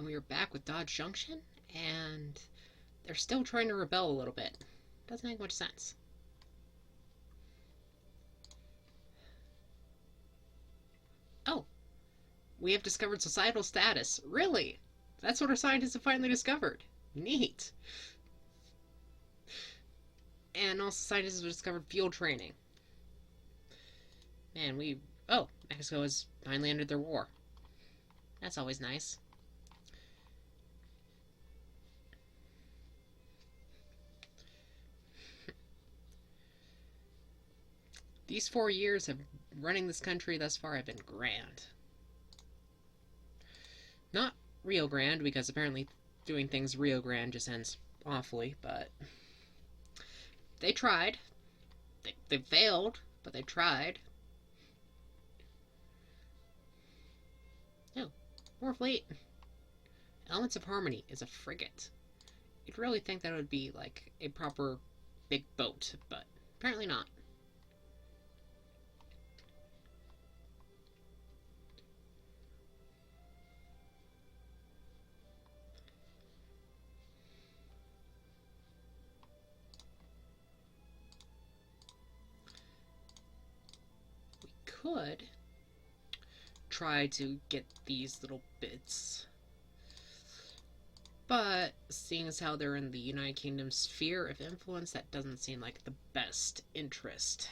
And we are back with Dodge Junction, and they're still trying to rebel a little bit. Doesn't make much sense. Oh, we have discovered societal status. Really? That's what our scientists have finally discovered. Neat. And also scientists have discovered field training. Man, oh, Mexico has finally ended their war. That's always nice. These 4 years of running this country thus far have been grand. Not Rio Grande, because apparently doing things Rio Grande just ends awfully, but they tried. They failed, but they tried. Oh, more fleet. Elements of Harmony is a frigate. You'd really think that would be like a proper big boat, but apparently not. Could try to get these little bits, but seeing as how they're in the United Kingdom's sphere of influence, that doesn't seem like the best interest.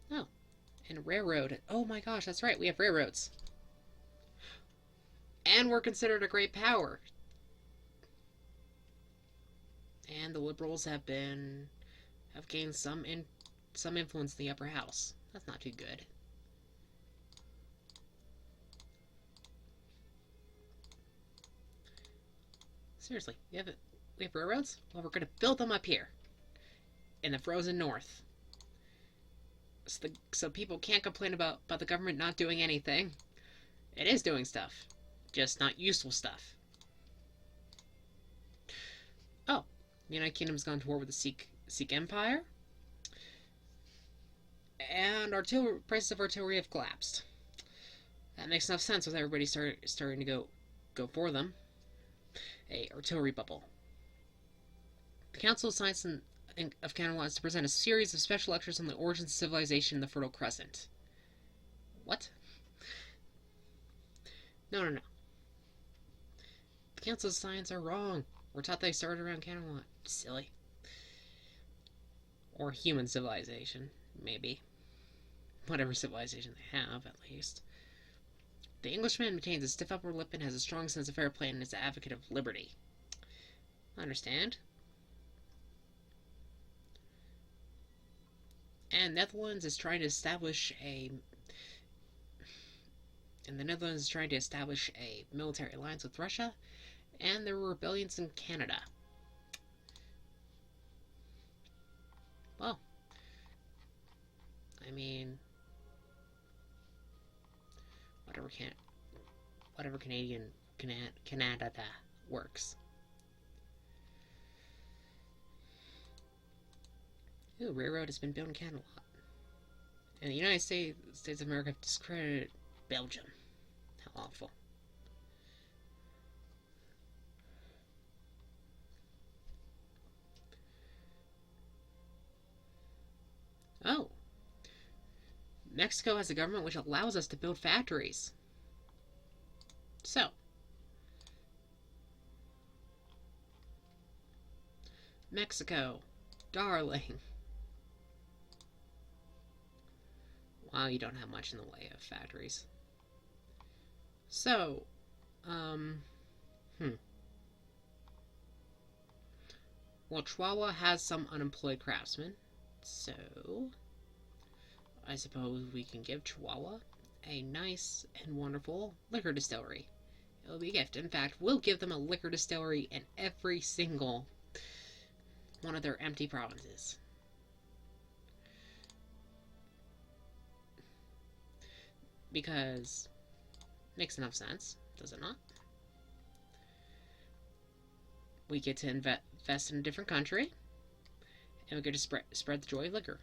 Oh, and railroad. Oh my gosh, that's right, we have railroads. And we're considered a great power. And the liberals have gained some influence in the upper house. That's not too good. Seriously, we have railroads? Well, we're gonna build them up here in the frozen north, so people can't complain about the government not doing anything. It is doing stuff, just not useful stuff. Oh, the United Kingdom's gone to war with the Sikh Empire. And prices of artillery have collapsed. That makes enough sense with everybody starting to go for them. A artillery bubble. The Council of Science of Kahlua is to present a series of special lectures on the origins of civilization in the Fertile Crescent. What? No. The Council of Science are wrong. We're taught they started around Kahlua. Silly. Or human civilization, maybe. Whatever civilization they have, at least. The Englishman maintains a stiff upper lip and has a strong sense of fair play and is an advocate of liberty. I understand. And the Netherlands is trying to establish a military alliance with Russia, and there were rebellions in Canada. Well, I mean, whatever Canada works. Ooh, railroad has been built in Canada a lot. And the United States of America have discredited Belgium. How awful. Oh. Mexico has a government which allows us to build factories. So, Mexico, darling. Wow, you don't have much in the way of factories. So, well, Chihuahua has some unemployed craftsmen, so I suppose we can give Chihuahua a nice and wonderful liquor distillery. It'll be a gift. In fact, we'll give them a liquor distillery in every single one of their empty provinces. Because it makes enough sense, does it not? We get to invest in a different country, and we get to spread the joy of liquor.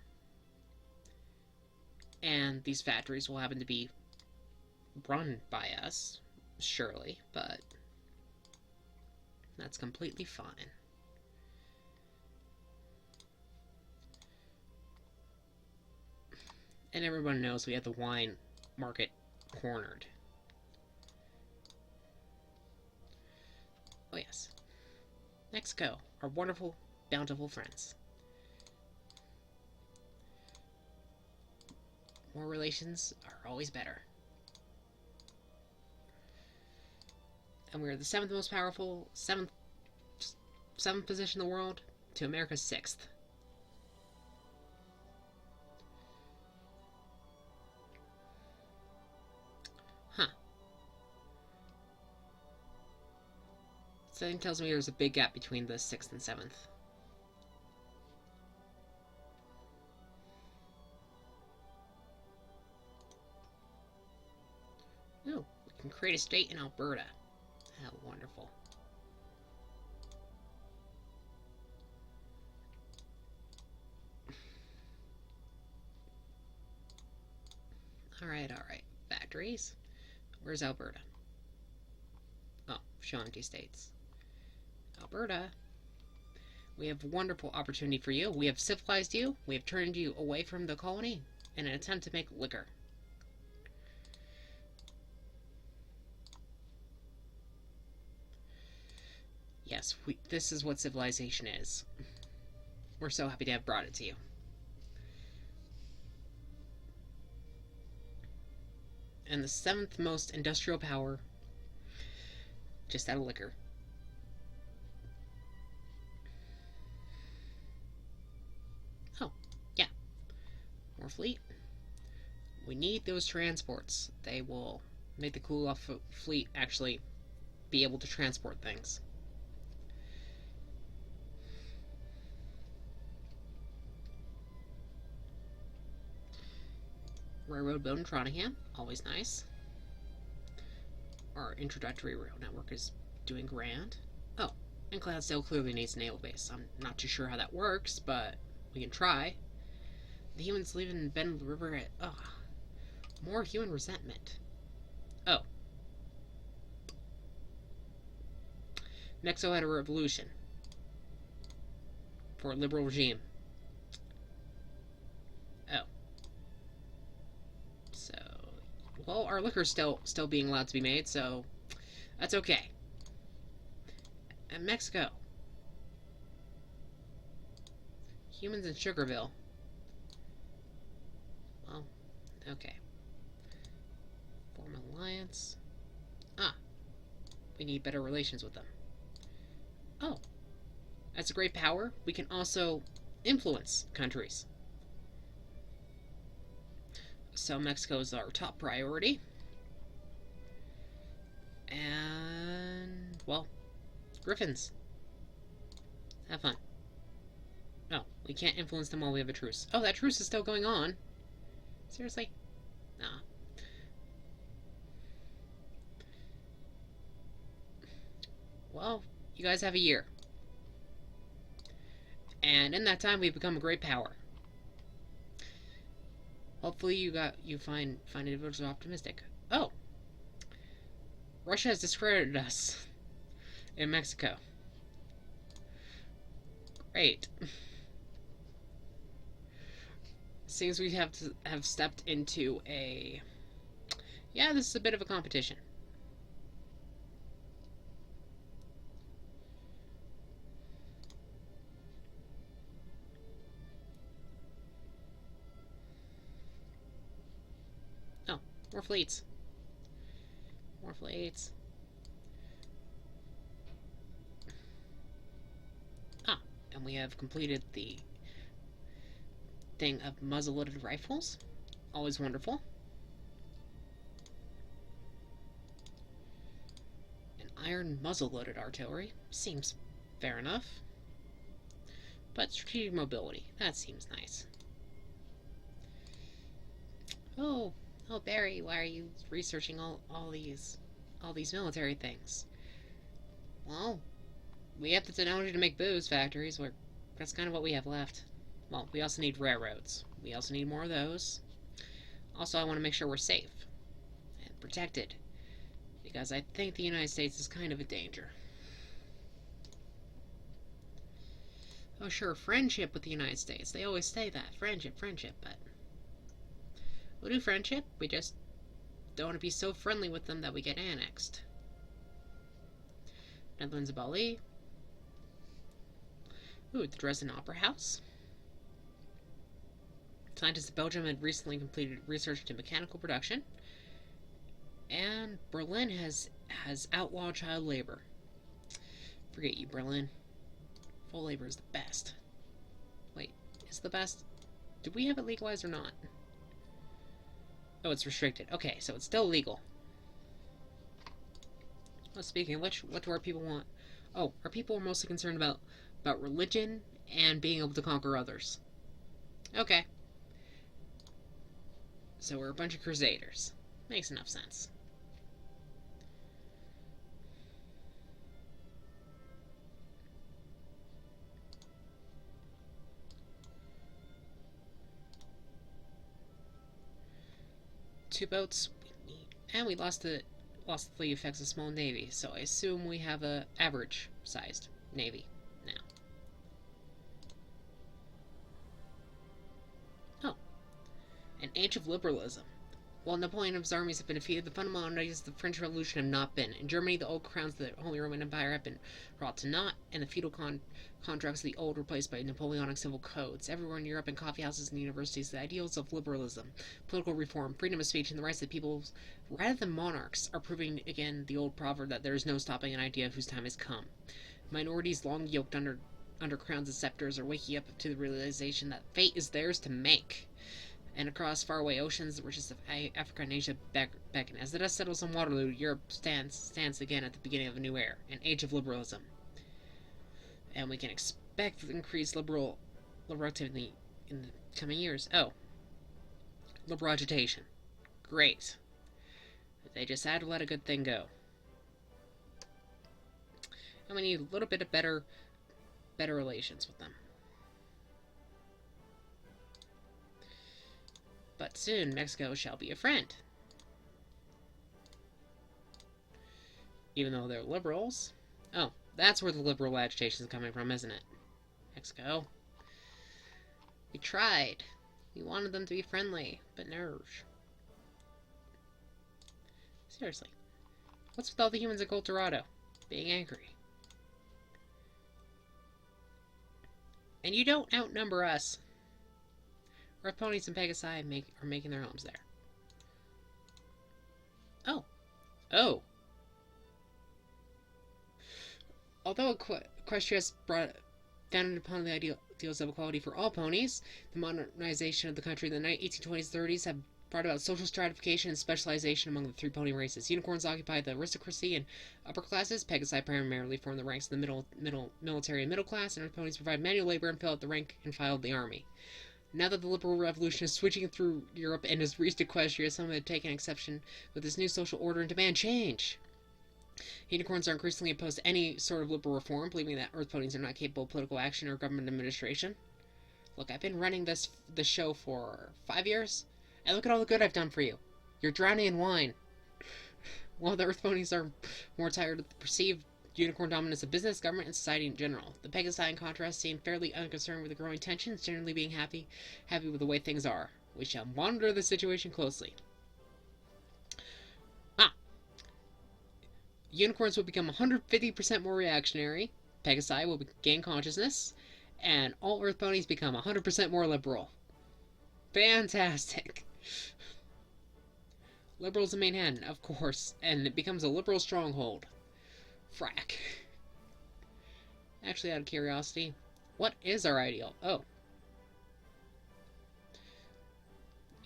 And these factories will happen to be run by us, surely, but that's completely fine. And everyone knows we have the wine market cornered. Oh yes. Mexico, our wonderful, bountiful friends. More relations are always better. And we're the 7th most powerful, 7th position in the world to America's 6th. Huh. Something tells me there's a big gap between the 6th and 7th. Ooh, we can create a state in Alberta. How wonderful. Alright. Factories. Where's Alberta? Oh, show empty states. Alberta, we have a wonderful opportunity for you. We have civilized you. We have turned you away from the colony in an attempt to make liquor. Yes, this is what civilization is. We're so happy to have brought it to you. And the 7th most industrial power, just out of liquor. Oh, yeah. More fleet. We need those transports. They will make the Kahlua fleet actually be able to transport things. Railroad built in Trondheim, always nice. Our introductory rail network is doing grand. Oh, and Cloudsdale clearly needs a naval base. I'm not too sure how that works, but we can try. The humans live in Bend River at... Oh, more human resentment. Oh. Mexico had a revolution. For a liberal regime. Oh. So... Well, our liquor's still being allowed to be made, so... That's okay. And Mexico. Humans in Sugarville. Well, okay. Form an alliance. Ah. We need better relations with them. Oh. As a great power, we can also influence countries. So Mexico is our top priority. And, well, Griffins. Have fun. Oh, we can't influence them while we have a truce. Oh, that truce is still going on. Seriously? Nah. Well, you guys have a year. And in that time, we've become a great power. Hopefully you find individuals optimistic. Oh! Russia has discredited us in Mexico. Great. Seems we have stepped into a... Yeah, this is a bit of a competition. Oh, more fleets. More fleets. Ah, and we have completed the thing of muzzle-loaded rifles. Always wonderful. And iron muzzle-loaded artillery. Seems fair enough. But strategic mobility. That seems nice. Oh, Barry, why are you researching all these military things? Well, we have the technology to make booze factories. That's kind of what we have left. Well, we also need railroads. We also need more of those. Also, I want to make sure we're safe and protected. Because I think the United States is kind of a danger. Oh, sure, friendship with the United States. They always say that. Friendship, but... We'll do friendship. We just don't want to be so friendly with them that we get annexed. Netherlands of Bali. Ooh, the Dresden Opera House. Scientists in Belgium had recently completed research into mechanical production. And Berlin has outlawed child labor. Forget you, Berlin. Full labor is the best. Wait, is the best? Do we have it legalized or not? Oh, it's restricted. Okay, so it's still legal. Oh, speaking of which, what do our people want? Oh, our people are mostly concerned about religion and being able to conquer others. Okay. So we're a bunch of crusaders. Makes enough sense. Two boats, and we lost the fleet effects of small navy, so I assume we have a average sized navy now. Oh, an age of liberalism. While Napoleon and his armies have been defeated, the fundamental ideas of the French Revolution have not been. In Germany, the old crowns of the Holy Roman Empire have been brought to naught, and the feudal contracts of the old replaced by Napoleonic civil codes. Everywhere in Europe, in coffeehouses and universities, the ideals of liberalism, political reform, freedom of speech, and the rights of the people, rather than monarchs, are proving again the old proverb that there is no stopping an idea whose time has come. Minorities long yoked under crowns and scepters are waking up to the realization that fate is theirs to make. And across faraway oceans, the richest of Africa and Asia beckon. As the dust settles on Waterloo, Europe stands again at the beginning of a new era, an age of liberalism. And we can expect increased liberal activity in the coming years. Oh. Liberal agitation. Great. They just had to let a good thing go. And we need a little bit of better relations with them. But soon, Mexico shall be a friend. Even though they're liberals. Oh, that's where the liberal agitation is coming from, isn't it? Mexico. We tried. We wanted them to be friendly, but no. Seriously. What's with all the humans in Colorado being angry? And you don't outnumber us. Our ponies and Pegasi are making their homes there. Oh. Oh. Although Equestria has founded upon the ideals of equality for all ponies, the modernization of the country in the 1820s and 30s have brought about social stratification and specialization among the three pony races. Unicorns occupy the aristocracy and upper classes. Pegasi primarily form the ranks of the military and middle class, and Earth ponies provide manual labor and fill out the rank and file of the army. Now that the liberal revolution is switching through Europe and has reached Equestria, some have taken exception with this new social order and demand change. Unicorns are increasingly opposed to any sort of liberal reform, believing that Earth ponies are not capable of political action or government administration. Look, I've been running this show for 5 years, and look at all the good I've done for you. You're drowning in wine. While the Earth ponies are more tired of the perceived unicorn dominance of business, government, and society in general. The Pegasi, in contrast, seem fairly unconcerned with the growing tensions, generally being happy with the way things are. We shall monitor the situation closely. Unicorns will become 150% more reactionary, Pegasi will gain consciousness, and all Earth ponies become 100% more liberal. Fantastic! Liberals in Manhattan, of course, and it becomes a liberal stronghold. Frack. Actually, out of curiosity, what is our ideal? Oh.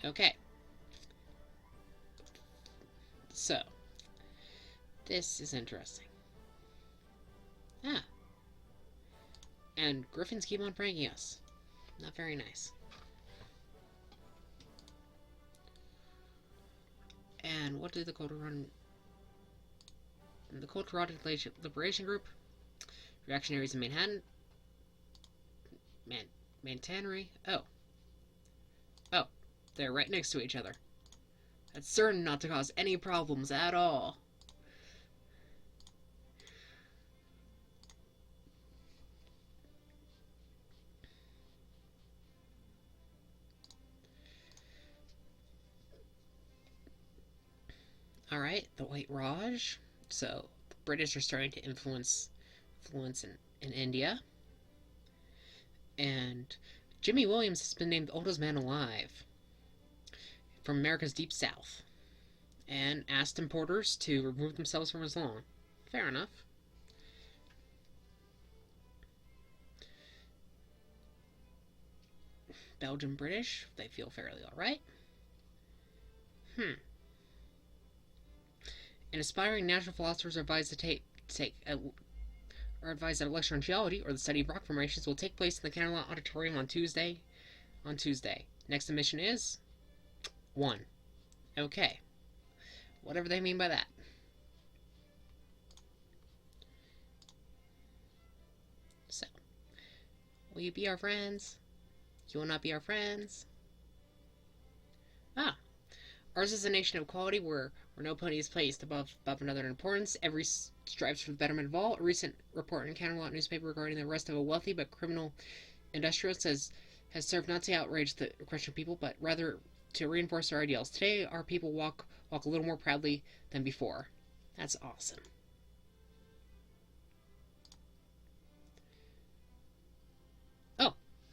Okay. So, this is interesting. Ah. And griffins keep on pranking us. Not very nice. And what did the Colorado Liberation Group? Reactionaries in Manhattan. Mantannery. Oh. Oh. They're right next to each other. That's certain not to cause any problems at all. Alright, the White Raj. So, the British are starting to influence in India. And Jimmy Williams has been named the oldest man alive from America's Deep South. And asked importers to remove themselves from his lawn. Fair enough. Belgian British, they feel fairly alright. And aspiring natural philosophers are advised are advised that a lecture on geology or the study of rock formations will take place in the Kahlua Auditorium on Tuesday. Next emission is 1. Okay. Whatever they mean by that. So, will you be our friends? You will not be our friends? Ah. Ours is a nation of equality where no pony is placed above another in importance. Every strives for the betterment of all. A recent report in Kahlua newspaper regarding the arrest of a wealthy but criminal industrialist has served not to outrage the Christian people, but rather to reinforce our ideals. Today, our people walk a little more proudly than before. That's awesome.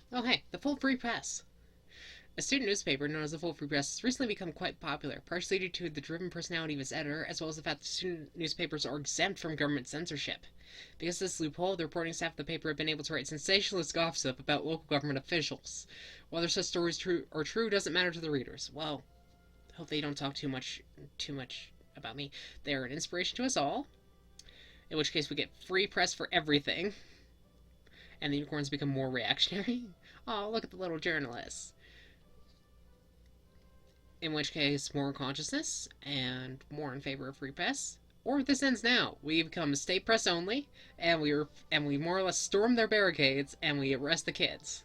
Oh hey, the Full Free Press. A student newspaper known as the Full Free Press has recently become quite popular, partially due to the driven personality of its editor, as well as the fact that student newspapers are exempt from government censorship. Because of this loophole, the reporting staff of the paper have been able to write sensationalist gossip about local government officials. Whether such stories are true doesn't matter to the readers. Well, hope they don't talk too much about me. They are an inspiration to us all, in which case we get free press for everything, and the unicorns become more reactionary. Oh, look at the little journalists. In which case, more consciousness and more in favor of free press. Or this ends now. We become state press only, and we more or less storm their barricades, and we arrest the kids.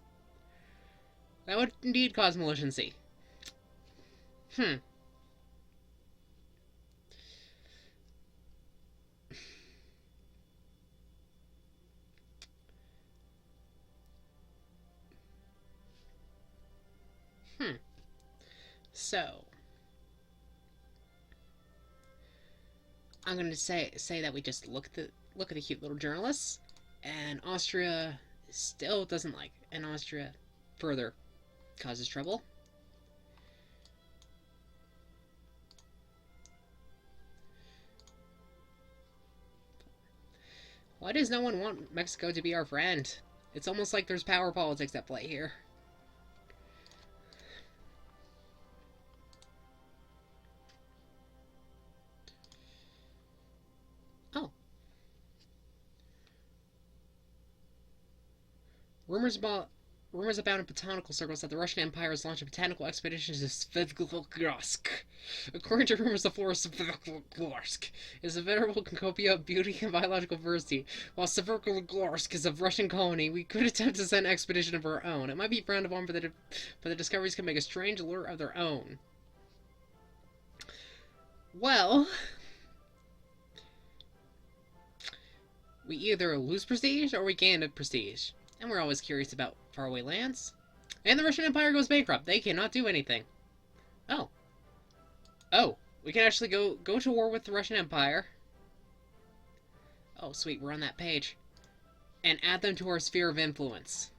That would indeed cause malignancy. So, I'm going to say that we just look at the cute little journalists, and Austria still doesn't like, and Austria further causes trouble. Why does no one want Mexico to be our friend? It's almost like there's power politics at play here. Oh. Rumors abound in botanical circles that the Russian Empire has launched a botanical expedition to Svetogorsk. According to rumors, the forest of Svetogorsk is a venerable cornucopia of beauty and biological diversity. While Svetogorsk is a Russian colony, we could attempt to send an expedition of our own. It might be frowned upon, but the discoveries can make a strange lure of their own. Well, we either lose prestige or we gain prestige. And we're always curious about faraway lands. And the Russian Empire goes bankrupt. They cannot do anything. Oh. Oh, we can actually go to war with the Russian Empire. Oh, sweet, we're on that page. And add them to our sphere of influence.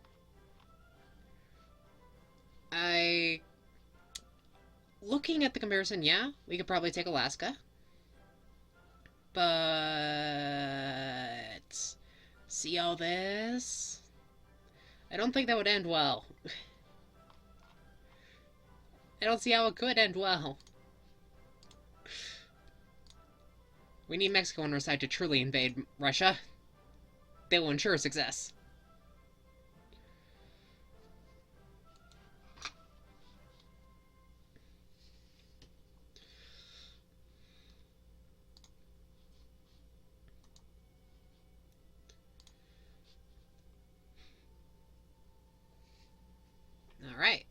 Looking at the comparison, yeah, we could probably take Alaska. But... see all this? I don't think that would end well. I don't see how it could end well. We need Mexico on our side to truly invade Russia. They will ensure success. Alright.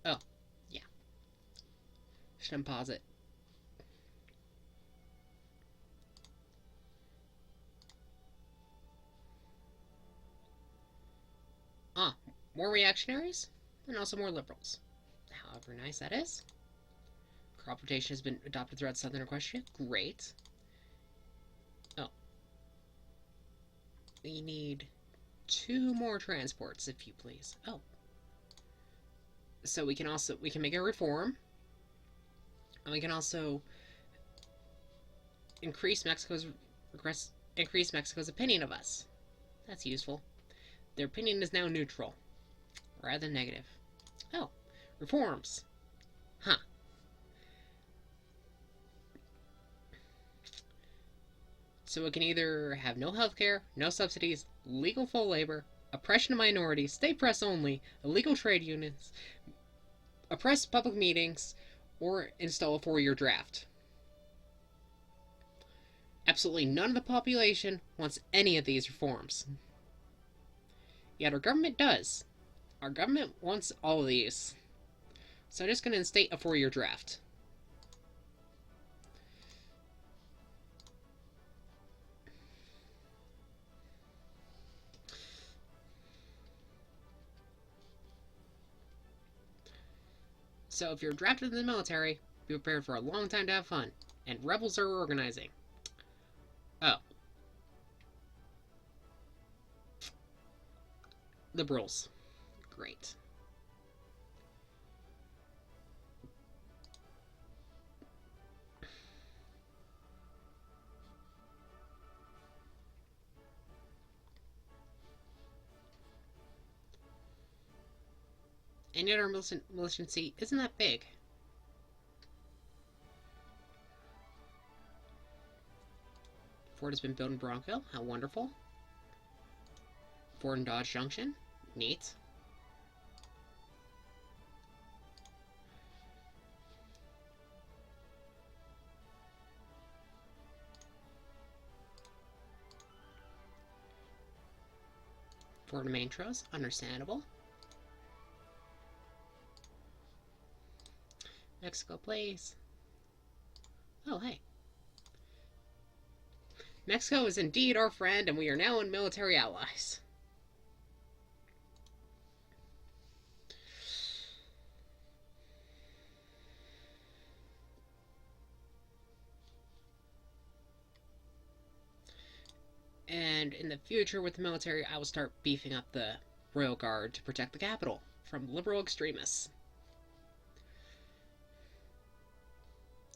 Oh, yeah. Should unpause it. More reactionaries, and also more liberals. However nice that is. Crop rotation has been adopted throughout southern Equestria. Great. Oh. We need 2 more transports, if you please. Oh. So we can make a reform. And we can also increase Mexico's opinion of us. That's useful. Their opinion is now neutral, rather than negative. Oh, reforms. Huh. So it can either have no healthcare, no subsidies, legal full labor, oppression of minorities, state press only, illegal trade unions, oppressed public meetings, or install a 4-year draft. Absolutely none of the population wants any of these reforms. Yet our government does. Our government wants all of these. So I'm just going to instate a 4-year draft. So if you're drafted in the military, be prepared for a long time to have fun. And rebels are organizing. Oh. Liberals. Great. And yet our militancy isn't that big. Fort has been built in Bronco. How wonderful. Fort in Dodge Junction. Neat. Fort in Maintros. Understandable. Mexico, please. Oh, hey. Mexico is indeed our friend, and we are now in military allies. And in the future with the military, I will start beefing up the Royal Guard to protect the capital from liberal extremists.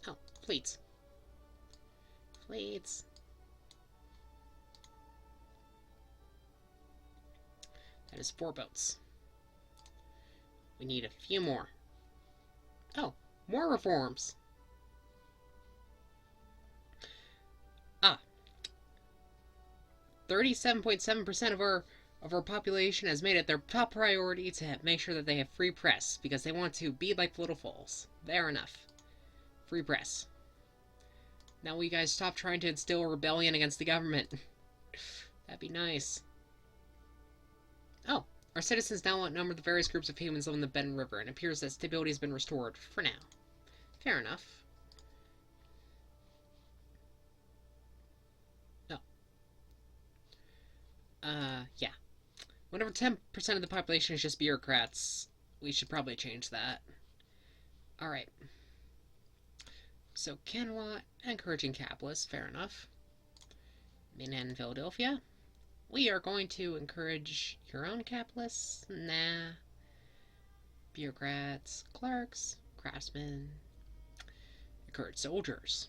Oh, fleets. Fleets. That is 4 boats. We need a few more. Oh, more reforms. Ah. 37.7% of our population has made it their top priority to make sure that they have free press because they want to be like the little foals. Fair enough. Free press. Now will you guys stop trying to instill a rebellion against the government? That'd be nice. Oh, our citizens now outnumber the various groups of humans living in the Bend River, and it appears that stability has been restored for now. Fair enough. Oh. Yeah. Whenever 10% of the population is just bureaucrats, we should probably change that. Alright. So, Kahlua, encouraging capitalists, fair enough. Manhattan and Philadelphia. We are going to encourage your own capitalists. Nah. Bureaucrats, clerks, craftsmen. Encourage soldiers.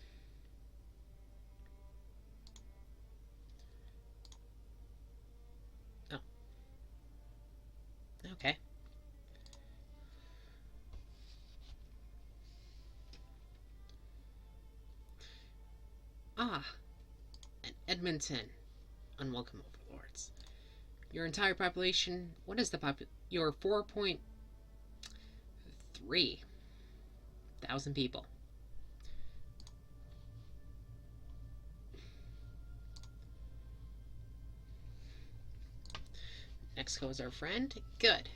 Oh. Okay. Ah. And Edmonton. Unwelcome overlords. Your entire population, what is the your 4.3 thousand people. Mexico is our friend. Good.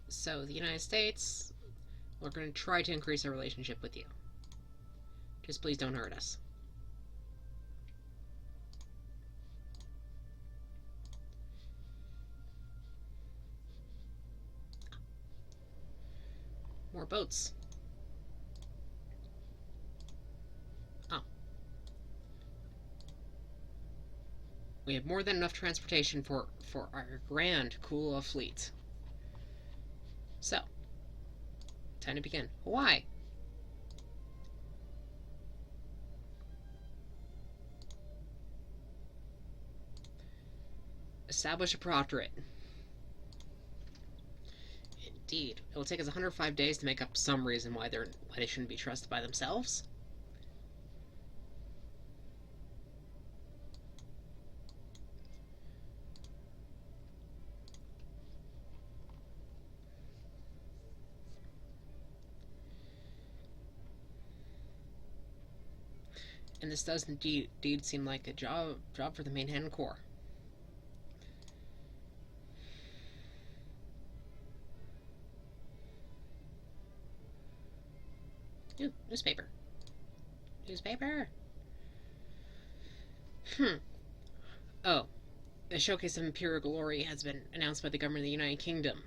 So the United States, we're going to try to increase our relationship with you. Just please don't hurt us. More boats. Oh. We have more than enough transportation for our grand Kahlua fleet. So, time to begin. Hawaii! Establish a proctorate. Indeed. It will take us 105 days to make up some reason why they shouldn't be trusted by themselves. And this does indeed seem like a job for the Manhattan Corps. Ooh, newspaper. Newspaper! Oh, the Showcase of Imperial Glory has been announced by the government of the United Kingdom.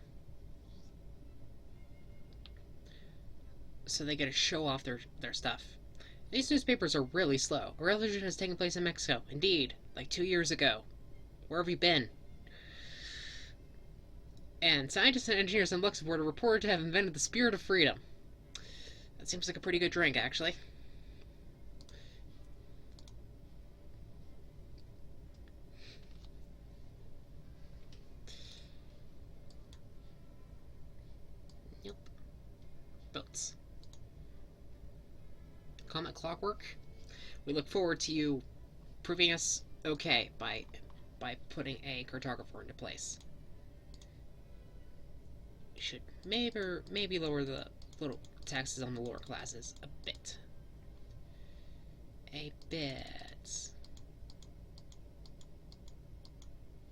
So they get to show off their stuff. These newspapers are really slow. A revolution has taken place in Mexico. Indeed, like 2 years ago. Where have you been? And scientists and engineers in Luxembourg are reported to have invented the spirit of freedom. That seems like a pretty good drink, actually. Nope. Boats. Comet Clockwork. We look forward to you proving us okay by putting a cartographer into place. We should maybe lower the little taxes on the lower classes a bit. A bit.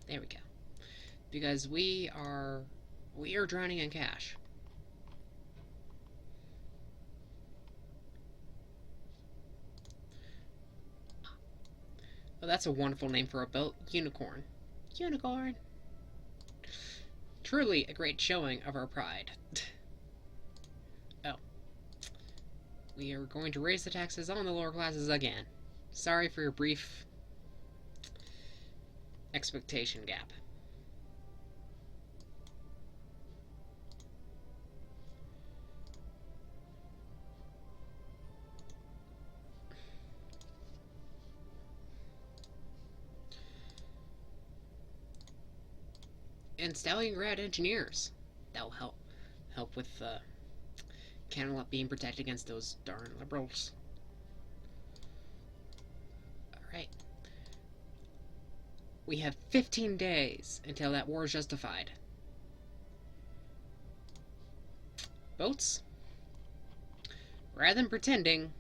There we go. Because we are drowning in cash. Well, that's a wonderful name for a boat. Unicorn. Unicorn! Truly a great showing of our pride. Oh. We are going to raise the taxes on the lower classes again. Sorry for your brief expectation gap. And Stalingrad engineers. That will help with Canada being protected against those darn liberals. Alright. We have 15 days until that war is justified. Boats? Rather than pretending,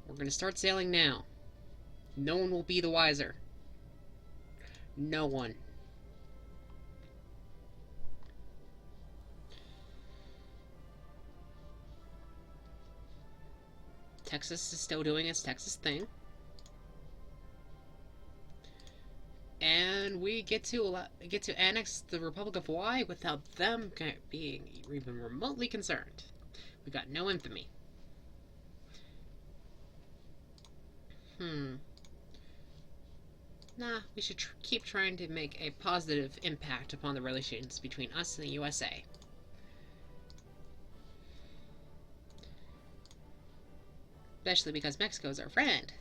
we're going to start sailing now. No one will be the wiser. No one. Texas is still doing its Texas thing. And we get to annex the Republic of Hawaii without them being even remotely concerned. We got no infamy. Nah, we should keep trying to make a positive impact upon the relations between us and the USA. Especially because Mexico is our friend.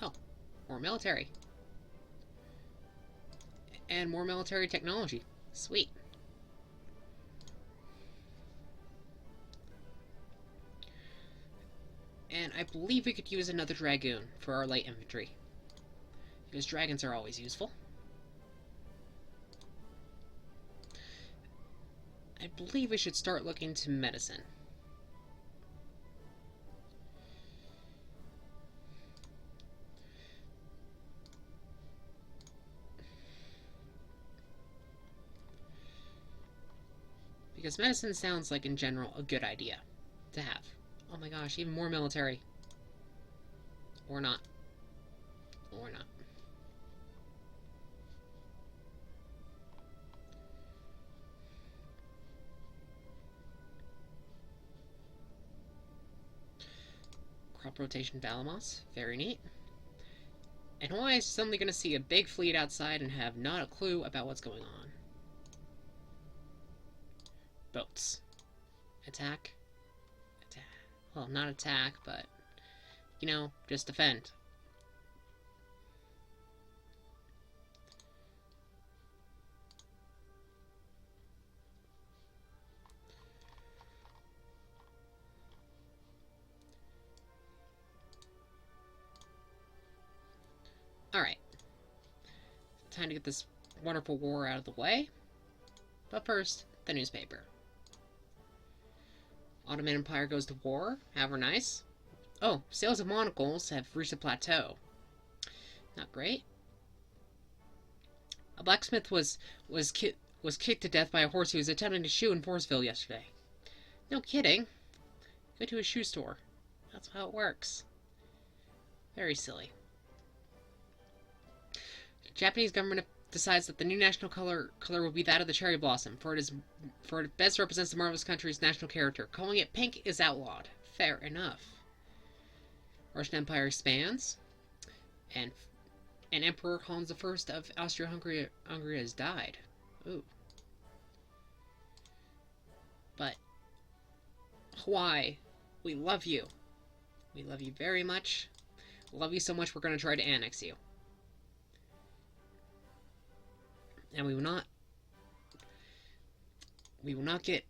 Oh, more military. And more military technology. Sweet. And I believe we could use another dragoon for our light infantry. Because dragons are always useful. I believe we should start looking to medicine. Because medicine sounds like, in general, a good idea to have. Oh my gosh, even more military. Or not. Or not. Crop rotation Valamos. Very neat. And Hawaii is suddenly going to see a big fleet outside and have not a clue about what's going on. Boats. Attack. Attack. Well, not attack, but, you know, just defend. Alright. Time to get this wonderful war out of the way. But first, the newspaper. Ottoman Empire goes to war. Have her nice. Oh, sales of monocles have reached a plateau. Not great. A blacksmith was kicked to death by a horse he was attempting to shoe in Forestville yesterday. No kidding. Go to a shoe store. That's how it works. Very silly. The Japanese government decides that the new national color will be that of the cherry blossom, for it best represents the marvelous country's national character. Calling it pink is outlawed. Fair enough. Russian Empire expands, and Emperor Hans I of Austria-Hungary has died. Ooh. But Hawaii, we love you. We love you very much. We love you so much we're going to try to annex you. And we will not get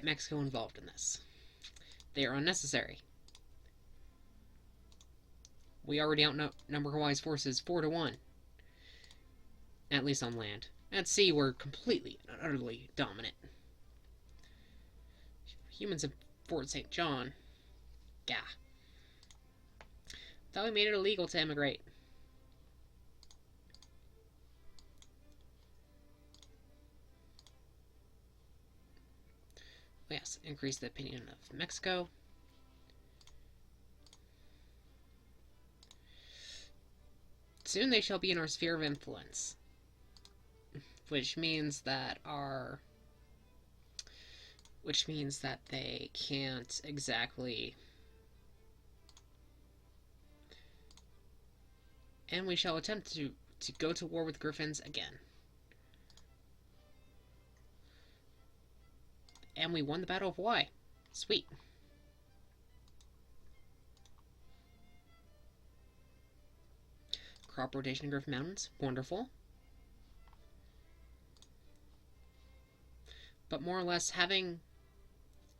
Mexico involved in this. They are unnecessary. We already outnumber Hawaii's forces 4-1. At least on land. At sea, we're completely and utterly dominant. Humans in Fort St. John. Gah. Thought we made it illegal to immigrate. Yes, increase the opinion of Mexico. Soon they shall be in our sphere of influence. Which means that they can't exactly... And we shall attempt to go to war with Griffins again. And we won the Battle of Hawaii. Sweet. Crop rotation in Griffin Mountains. Wonderful. But more or less, having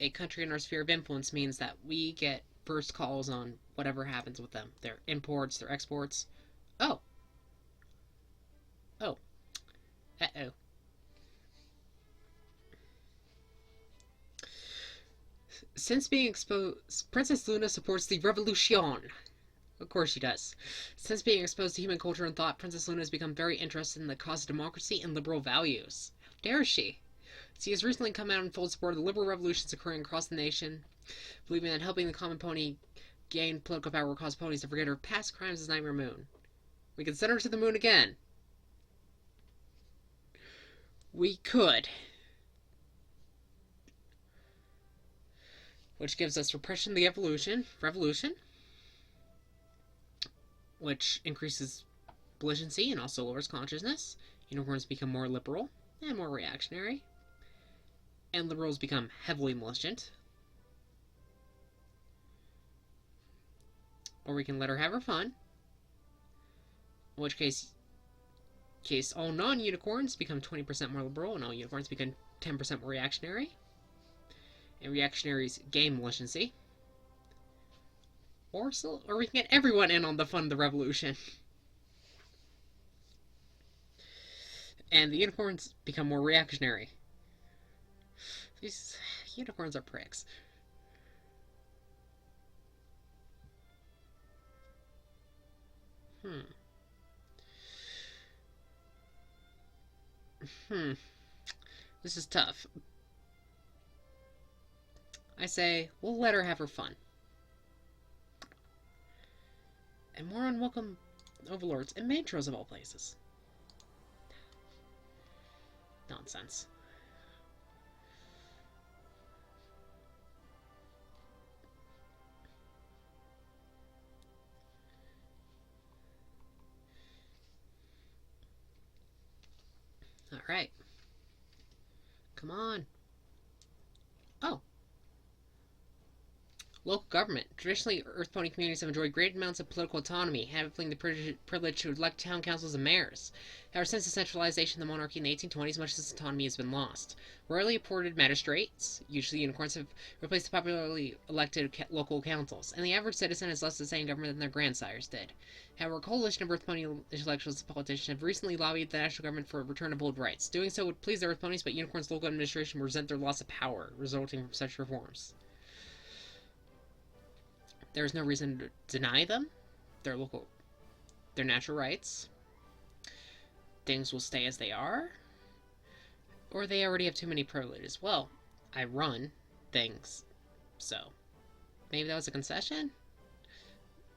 a country in our sphere of influence means that we get first calls on whatever happens with them. Their imports, their exports. Oh. Oh. Uh-oh. Since being exposed, Princess Luna supports the revolution. Of course she does. Since being exposed to human culture and thought, Princess Luna has become very interested in the cause of democracy and liberal values. How dare she? She has recently come out in full support of the liberal revolutions occurring across the nation, believing that helping the common pony gain political power will cause ponies to forget her past crimes as Nightmare Moon. We could send her to the moon again. We could. Which gives us repression of the revolution, which increases belligerency and also lowers consciousness. Unicorns become more liberal and more reactionary. And liberals become heavily militant. Or we can let her have her fun. In which case all non-unicorns become 20% more liberal and all unicorns become 10% more reactionary. And reactionaries gain militancy. Or we can get everyone in on the fun of the revolution. And the unicorns become more reactionary. These unicorns are pricks. This is tough. I say, we'll let her have her fun. And more unwelcome overlords and matros of all places. Nonsense. Alright. Come on. Oh. Local government. Traditionally, Earth Pony communities have enjoyed great amounts of political autonomy, having the privilege to elect town councils and mayors. However, since the centralization of the monarchy in the 1820s, much of this autonomy has been lost. Royally appointed magistrates, usually unicorns, have replaced the popularly elected local councils, and the average citizen has less to say in government than their grandsires did. However, a coalition of Earth Pony intellectuals and politicians have recently lobbied the national government for a return of old rights. Doing so would please the Earth Ponies, but Unicorn's local administration would resent their loss of power resulting from such reforms. There is no reason to deny them their natural rights. Things will stay as they are, or they already have too many privileges. Well, I run things, so maybe that was a concession?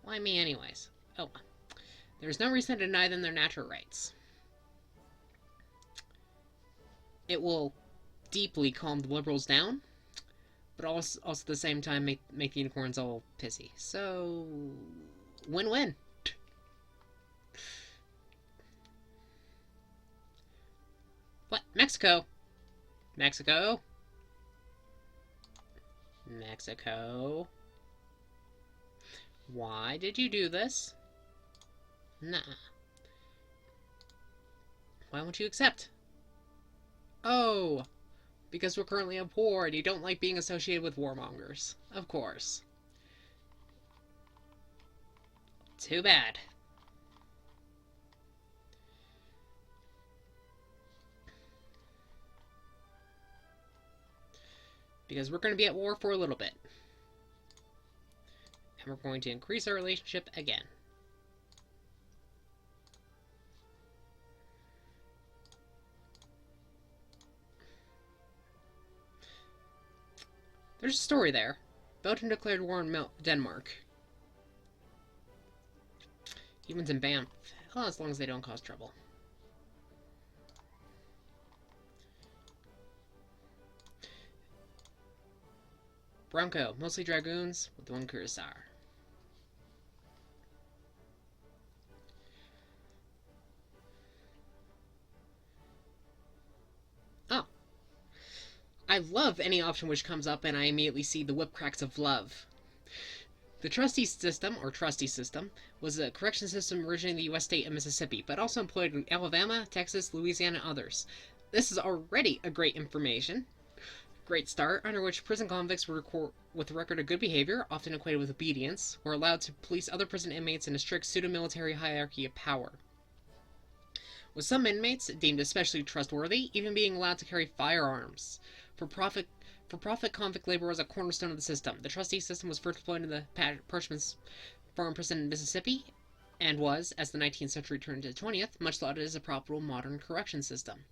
Why me anyways? Oh, there's no reason to deny them their natural rights. It will deeply calm the liberals down, but also at the same time make the unicorns all pissy. So, win-win. What? Mexico? Mexico? Mexico? Why did you do this? Nah. Why won't you accept? Oh! Because we're currently at war and you don't like being associated with warmongers. Of course. Too bad. Because we're going to be at war for a little bit. And we're going to increase our relationship again. There's a story there. Belgium declared war on Denmark. Humans in Banff. Well, as long as they don't cause trouble. Bronco. Mostly dragoons with one cuirassier. Oh. I love any option which comes up and I immediately see the whip cracks of love. The trustee system, or trustee system, was a correction system originating in the U.S. state of Mississippi, but also employed in Alabama, Texas, Louisiana, and others. This is already a great information. Great start, under which prison convicts were with a record of good behavior, often equated with obedience, were allowed to police other prison inmates in a strict pseudo-military hierarchy of power. With some inmates, deemed especially trustworthy, even being allowed to carry firearms. For-profit convict labor was a cornerstone of the system. The trustee system was first deployed in the Parchment's Farm Prison in Mississippi, and was, as the 19th century turned to the 20th, much lauded as a profitable modern correction system.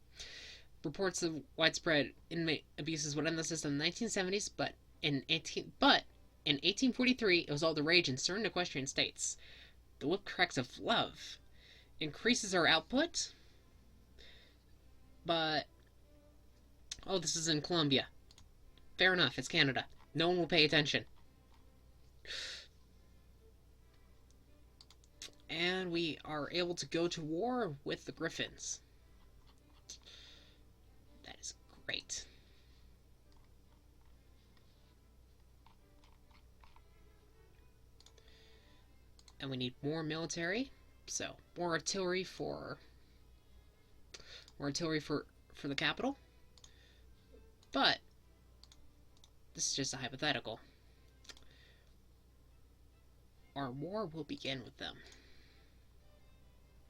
Reports of widespread inmate abuses would end the system in the 1970s, but in 1843 it was all the rage in certain equestrian states. The whip cracks of love increases our output, but oh, this is in Colombia. Fair enough, it's Canada. No one will pay attention. And we are able to go to war with the Griffins. That is great. And we need more military. So, more artillery for the capital. But this is just a hypothetical. Our war will begin with them.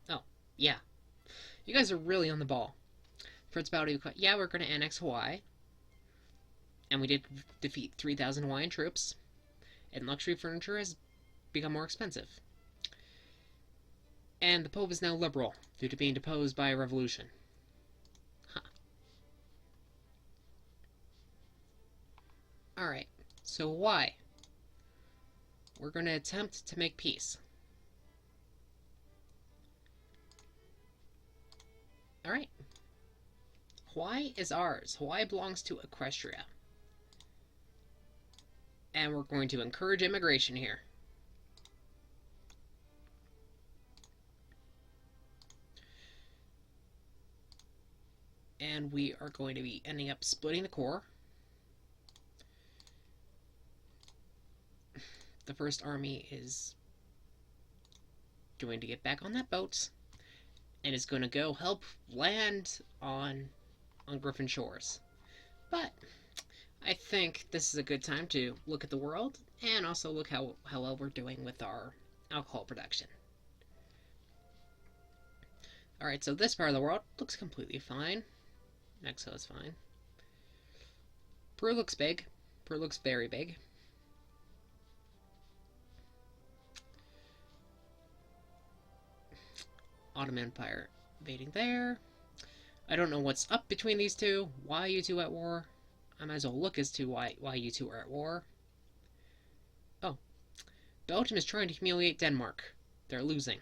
Oh, yeah. You guys are really on the ball. Fritz Bowdy, yeah, we're going to annex Hawaii. And we did defeat 3,000 Hawaiian troops. And luxury furniture has become more expensive. And the Pope is now liberal, due to being deposed by a revolution. Huh. Alright, so why? We're going to attempt to make peace. Alright. Hawaii is ours. Hawaii belongs to Equestria. And we're going to encourage immigration here. And we are going to be ending up splitting the core. The first army is going to get back on that boat and is going to go help land on Griffin Shores. But I think this is a good time to look at the world and also look how well we're doing with our alcohol production. Alright, so this part of the world looks completely fine. Mexico is fine. Peru looks big. Peru looks very big. Ottoman Empire invading there. I don't know what's up between these two. Why you two at war? I might as well look as to why you two are at war. Oh. Belgium is trying to humiliate Denmark. They're losing.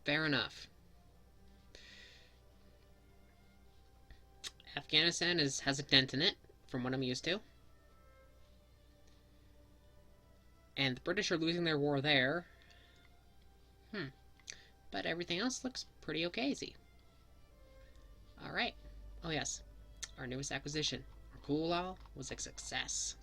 Fair enough. Afghanistan has a dent in it, from what I'm used to. And the British are losing their war there. But everything else looks pretty okay-y. Alright. Oh yes. Our newest acquisition. Kahlua was a success.